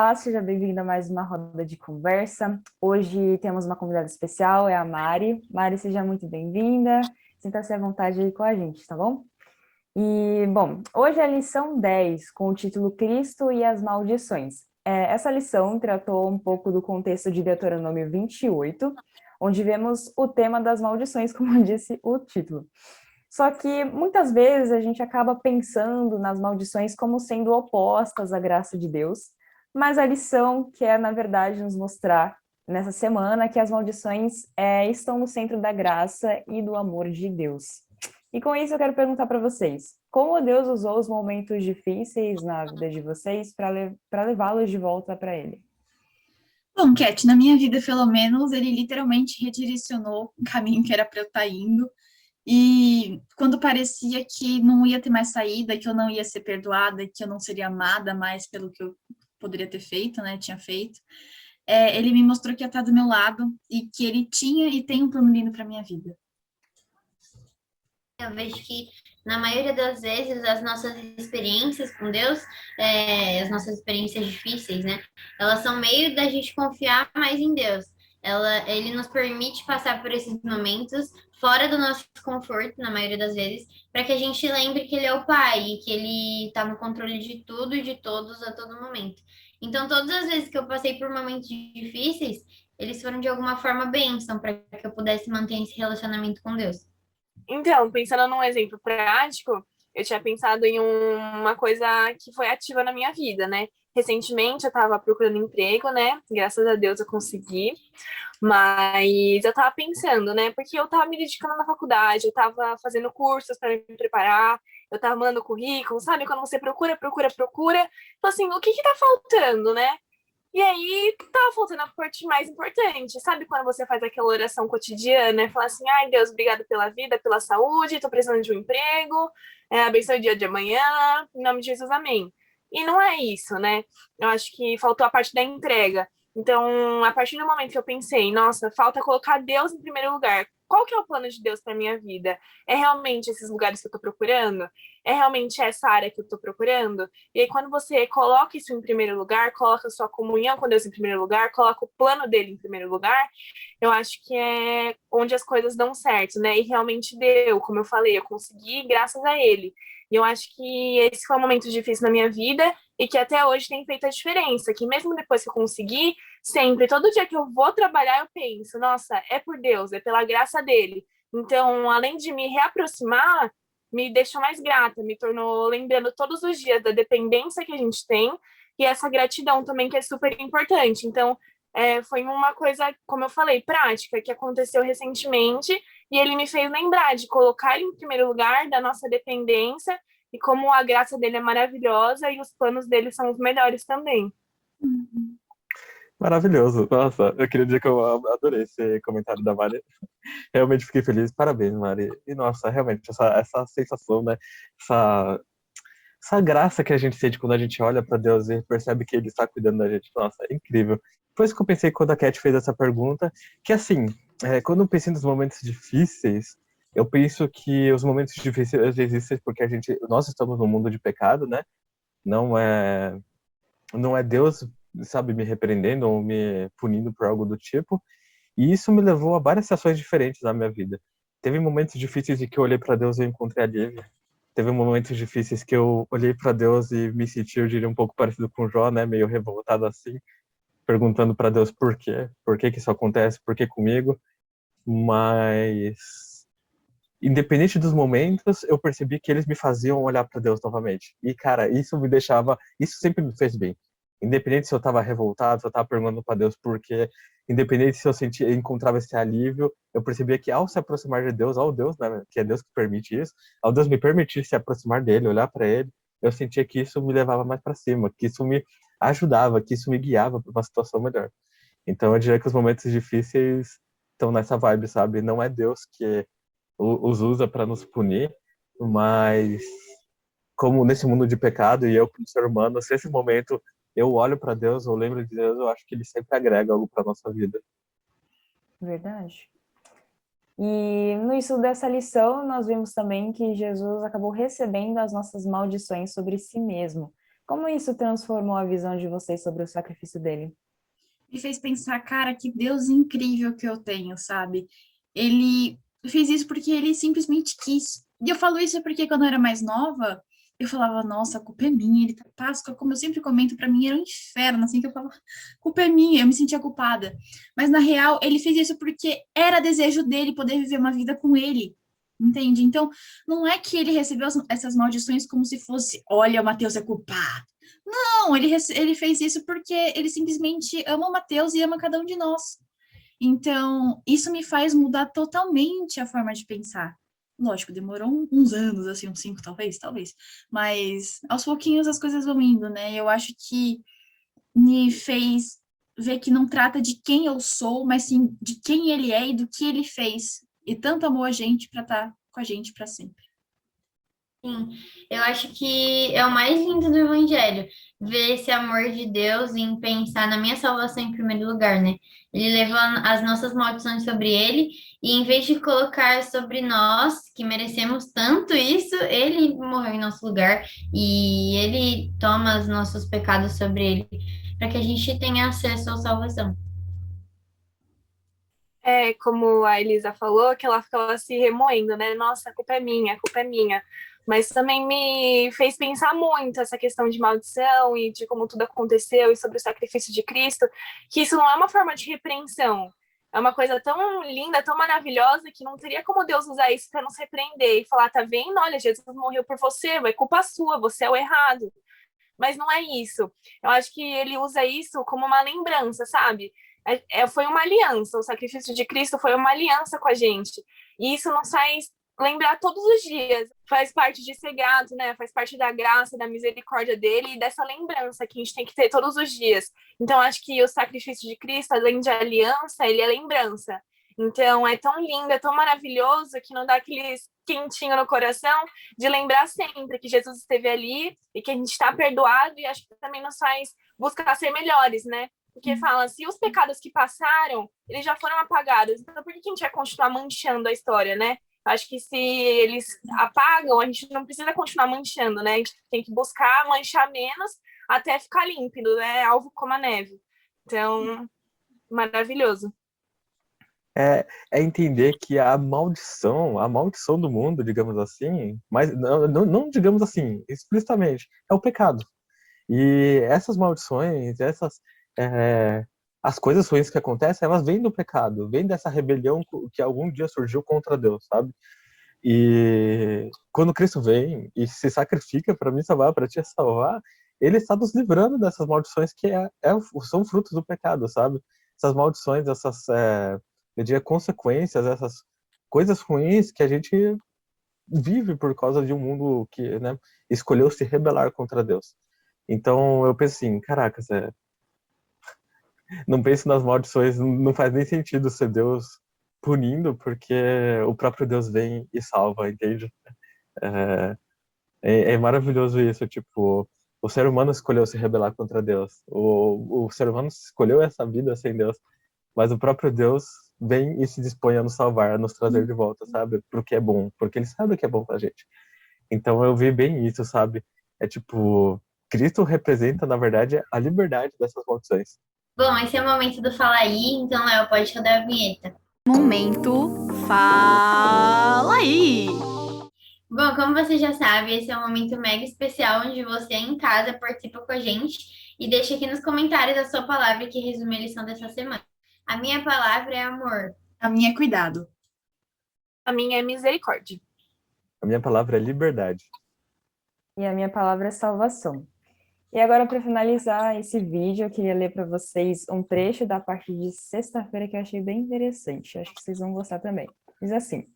Olá, seja bem-vinda a mais uma roda de conversa. Hoje temos uma convidada especial, é a Mari. Mari, seja muito bem-vinda. Sinta-se à vontade aí com a gente, tá bom? Bom, hoje é a lição 10, com o título Cristo e as Maldições. Essa lição tratou um pouco do contexto de Deuteronômio 28, onde vemos o tema das maldições, como disse o título. Só que muitas vezes a gente acaba pensando nas maldições como sendo opostas à graça de Deus, mas a lição quer, na verdade, nos mostrar nessa semana que as maldições estão no centro da graça e do amor de Deus. E com isso eu quero perguntar para vocês, como Deus usou os momentos difíceis na vida de vocês para levá-los de volta para Ele? Bom, Cat, na minha vida, pelo menos, ele literalmente redirecionou o caminho que era para eu estar indo. E quando parecia que não ia ter mais saída, que eu não ia ser perdoada, que eu não seria amada mais pelo que eu poderia ter feito, né? Tinha feito. Ele me mostrou que ia estar do meu lado e que ele tinha e tem um plano lindo para minha vida. Eu vejo que, na maioria das vezes, as nossas experiências com Deus, as nossas experiências difíceis, né? Elas são meio da gente confiar mais em Deus. Ele nos permite passar por esses momentos fora do nosso conforto, na maioria das vezes, para que a gente lembre que Ele é o Pai e que Ele está no controle de tudo e de todos a todo momento. Então, todas as vezes que eu passei por momentos difíceis, eles foram de alguma forma bênção para que eu pudesse manter esse relacionamento com Deus. Então, pensando num exemplo prático, eu tinha pensado em uma coisa que foi ativa na minha vida, né? Recentemente eu estava procurando emprego, né? Graças a Deus eu consegui, mas eu estava pensando, né? Porque eu estava me dedicando na faculdade, eu estava fazendo cursos para me preparar, eu estava mandando currículo, sabe? Quando você procura, então assim, o que que tá faltando, né? E aí, tava faltando a parte mais importante. Sabe quando você faz aquela oração cotidiana e fala assim: ai, Deus, obrigado pela vida, pela saúde, tô precisando de um emprego, abençoe o dia de amanhã, em nome de Jesus, amém. E não é isso, né? Eu acho que faltou a parte da entrega. Então, a partir do momento que eu pensei, nossa, falta colocar Deus em primeiro lugar. Qual que é o plano de Deus para minha vida? É realmente esses lugares que eu tô procurando? É realmente essa área que eu tô procurando? E aí, quando você coloca isso em primeiro lugar, coloca a sua comunhão com Deus em primeiro lugar, coloca o plano dele em primeiro lugar, eu acho que é onde as coisas dão certo, né? E realmente deu, como eu falei, eu consegui graças a ele. E eu acho que esse foi um momento difícil na minha vida e que até hoje tem feito a diferença, que mesmo depois que eu consegui, sempre, todo dia que eu vou trabalhar, eu penso, nossa, é por Deus, é pela graça dele. Então, além de me reaproximar, me deixou mais grata, me tornou lembrando todos os dias da dependência que a gente tem e essa gratidão também que é super importante. Então, foi uma coisa, como eu falei, prática, que aconteceu recentemente e ele me fez lembrar de colocar ele em primeiro lugar, da nossa dependência e como a graça dele é maravilhosa e os planos dele são os melhores também. Maravilhoso. Nossa, eu queria dizer que eu adorei esse comentário da Mari. Realmente fiquei feliz. Parabéns, Mari. E nossa, realmente, essa sensação, né? Essa, essa graça que a gente sente quando a gente olha para Deus e percebe que Ele está cuidando da gente. Nossa, é incrível. Foi isso que eu pensei quando a Cat fez essa pergunta, que assim, quando eu pensei nos momentos difíceis, eu penso que os momentos difíceis existem porque nós estamos num mundo de pecado, né? Não é, não é Deus, sabe, me repreendendo ou me punindo por algo do tipo. E isso me levou a várias situações diferentes na minha vida. Teve momentos difíceis em que eu olhei para Deus e eu encontrei alívio. Teve momentos difíceis que eu olhei para Deus e me senti, eu diria, um pouco parecido com Jó, né, meio revoltado assim, perguntando para Deus por quê? Por que que isso acontece? Por que comigo? Mas independente dos momentos, eu percebi que eles me faziam olhar para Deus novamente. E, cara, isso sempre me fez bem. Independente se eu estava revoltado, se eu estava perguntando para Deus por quê, independente se eu encontrava esse alívio, eu percebia que ao se aproximar de Deus, ao Deus, né, que é Deus que permite isso, ao Deus me permitir se aproximar dele, olhar para ele, eu sentia que isso me levava mais para cima, que isso me ajudava, que isso me guiava para uma situação melhor. Então, eu diria que os momentos difíceis estão nessa vibe, sabe? Não é Deus que os usa para nos punir, mas como nesse mundo de pecado e eu como ser humano, se esse momento eu olho para Deus, eu lembro de Deus, eu acho que ele sempre agrega algo para nossa vida. Verdade. E no estudo dessa lição, nós vimos também que Jesus acabou recebendo as nossas maldições sobre si mesmo, Como isso transformou a visão de vocês sobre o sacrifício dele? Me fez pensar, cara, que Deus incrível que eu tenho, sabe? Ele fez isso porque ele simplesmente quis. E eu falo isso porque quando eu era mais nova, eu falava, nossa, a culpa é minha, ele tá Páscoa, como eu sempre comento, pra mim era um inferno, assim, que eu falava, culpa é minha, eu me sentia culpada. Mas na real, ele fez isso porque era desejo dele poder viver uma vida com ele. Entende? Então, não é que ele recebeu essas maldições como se fosse, olha, o Mateus é culpado. Não, ele fez isso porque ele simplesmente ama o Mateus e ama cada um de nós. Então, isso me faz mudar totalmente a forma de pensar. Lógico, demorou uns anos, assim, uns 5, talvez. Mas aos pouquinhos as coisas vão indo, né? Eu acho que me fez ver que não trata de quem eu sou, mas sim de quem ele é e do que ele fez. E tanto amou a gente para estar com a gente para sempre. Sim, eu acho que é o mais lindo do Evangelho, ver esse amor de Deus em pensar na minha salvação em primeiro lugar, né? Ele levou as nossas maldições sobre ele, e em vez de colocar sobre nós, que merecemos tanto isso, ele morreu em nosso lugar e ele toma os nossos pecados sobre ele, para que a gente tenha acesso à salvação. É, como a Elisa falou, que ela ficava se remoendo, né? Nossa, a culpa é minha, a culpa é minha. Mas também me fez pensar muito essa questão de maldição e de como tudo aconteceu e sobre o sacrifício de Cristo, que isso não é uma forma de repreensão. É uma coisa tão linda, tão maravilhosa, que não teria como Deus usar isso para nos repreender e falar, tá vendo? Olha, Jesus morreu por você, é culpa sua, você é o errado. Mas não é isso. Eu acho que ele usa isso como uma lembrança, sabe? Foi uma aliança, o sacrifício de Cristo foi uma aliança com a gente. E isso nos faz lembrar todos os dias. Faz parte de ser grato, né? Faz parte da graça, da misericórdia dele e dessa lembrança que a gente tem que ter todos os dias. Então, acho que o sacrifício de Cristo, além de aliança, ele é lembrança. Então, é tão lindo, é tão maravilhoso que não dá aquele quentinho no coração de lembrar sempre que Jesus esteve ali e que a gente está perdoado, e acho que também nos faz buscar ser melhores, né? Porque fala, se os pecados que passaram, eles já foram apagados, então por que a gente vai continuar manchando a história, né? Acho que se eles apagam, a gente não precisa continuar manchando, né? A gente tem que buscar manchar menos até ficar límpido, né? Algo como a neve. Então, maravilhoso. É entender que a maldição do mundo, digamos assim, mas não digamos assim, explicitamente, é o pecado. E essas maldições, as coisas ruins que acontecem, elas vêm do pecado, vêm dessa rebelião que algum dia surgiu contra Deus, sabe? E quando Cristo vem e se sacrifica para me salvar, para te salvar, ele está nos livrando dessas maldições que são frutos do pecado, sabe? Essas maldições, eu diria, consequências, essas coisas ruins que a gente vive por causa de um mundo que, né, escolheu se rebelar contra Deus. Então eu penso assim, caraca, não pense nas maldições, não faz nem sentido ser Deus punindo, porque o próprio Deus vem e salva, entende? É maravilhoso isso, tipo, o ser humano escolheu se rebelar contra Deus, o ser humano escolheu essa vida sem Deus, mas o próprio Deus vem e se dispõe a nos salvar, a nos trazer de volta, sabe? Porque é bom, porque ele sabe o que é bom pra gente. Então eu vi bem isso, sabe? É tipo, Cristo representa, na verdade, a liberdade dessas maldições. Bom, esse é o momento do Fala Aí, então Léo, pode rodar a vinheta. Momento Fala Aí! Bom, como você já sabe, esse é um momento mega especial onde você em casa participa com a gente e deixa aqui nos comentários a sua palavra que resume a lição dessa semana. A minha palavra é amor. A minha é cuidado. A minha é misericórdia. A minha palavra é liberdade. E a minha palavra é salvação. E agora, para finalizar esse vídeo, eu queria ler para vocês um trecho da parte de sexta-feira que eu achei bem interessante. Acho que vocês vão gostar também. Diz assim: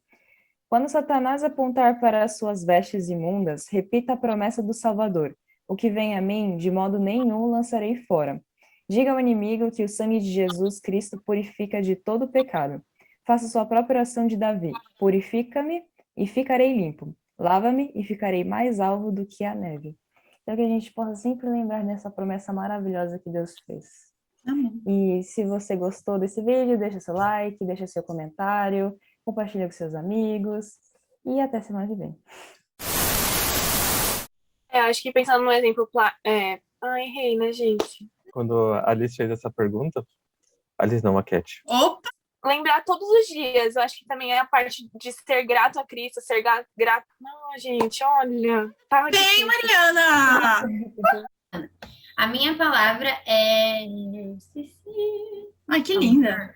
quando Satanás apontar para as suas vestes imundas, repita a promessa do Salvador: o que vem a mim, de modo nenhum lançarei fora. Diga ao inimigo que o sangue de Jesus Cristo purifica de todo pecado. Faça sua própria oração de Davi: purifica-me e ficarei limpo. Lava-me e ficarei mais alvo do que a neve. Então, que a gente possa sempre lembrar dessa promessa maravilhosa que Deus fez. Amém. E se você gostou desse vídeo, deixa seu like, deixa seu comentário, compartilha com seus amigos e até semana que vem. Acho que pensando no exemplo. Errei, né, gente? Quando a Alice fez essa pergunta, Alice não, a Cat. Opa, Lembrar todos os dias. Eu acho que também é a parte de ser grato a Cristo, ser grato. Não, gente, olha. Tava bem, difícil. Mariana! A minha palavra é. Ai, que linda.